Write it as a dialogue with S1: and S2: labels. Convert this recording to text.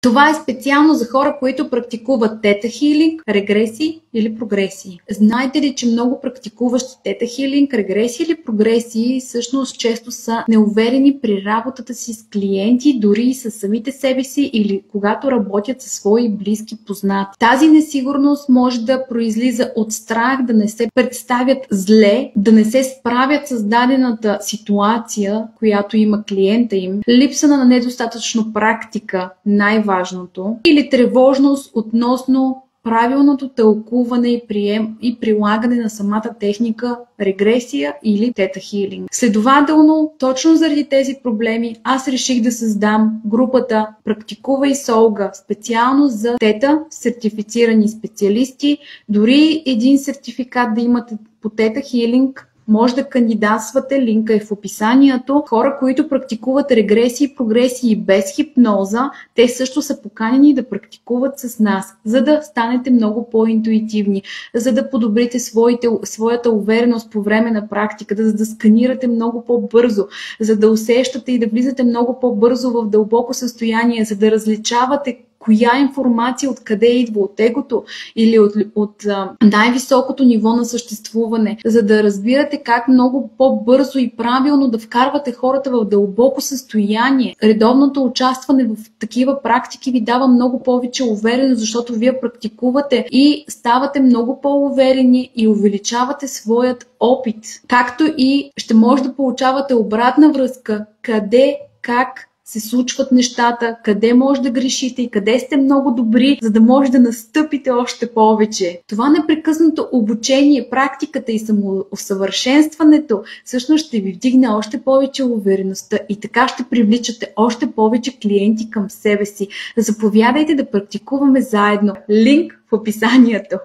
S1: Това е специално за хора, които практикуват тета хилинг, регресии или прогресии. Знаете ли, че много практикуващи тета хилинг, регресии или прогресии всъщност често са неуверени при работата си с клиенти, дори и с самите себе си или когато работят със свои близки познати. Тази несигурност може да произлиза от страх да не се представят зле, да не се справят с дадената ситуация, която има клиента им, липса на недостатъчно практика, най-важното, или тревожност относно правилното тълкуване и прилагане на самата техника регресия или тета хилинг. Следователно, точно заради тези проблеми, аз реших да създам групата Практикувай с Олга специално за тета сертифицирани специалисти. Дори един сертификат да имате по тета хилинг, може да кандидатствате, линка е в описанието. Хора, които практикуват регресии и прогресии без хипноза, те също са поканени да практикуват с нас, за да станете много по-интуитивни, за да подобрите своята увереност по време на практиката, за да сканирате много по-бързо, за да усещате и да влизате много по-бързо в дълбоко състояние, за да различавате коя информация откъде идва, от егото или от най-високото ниво на съществуване, за да разбирате как много по-бързо и правилно да вкарвате хората в дълбоко състояние. Редовното участване в такива практики ви дава много повече увереност, защото вие практикувате и ставате много по-уверени и увеличавате своят опит. Както и ще може да получавате обратна връзка, къде, как се случват нещата, къде може да грешите и къде сте много добри, за да може да настъпите още повече. Това непрекъснато обучение, практиката и самоусъвършенстването всъщност ще ви вдигне още повече увереността и така ще привличате още повече клиенти към себе си. Заповядайте да практикуваме заедно. Линк в описанието.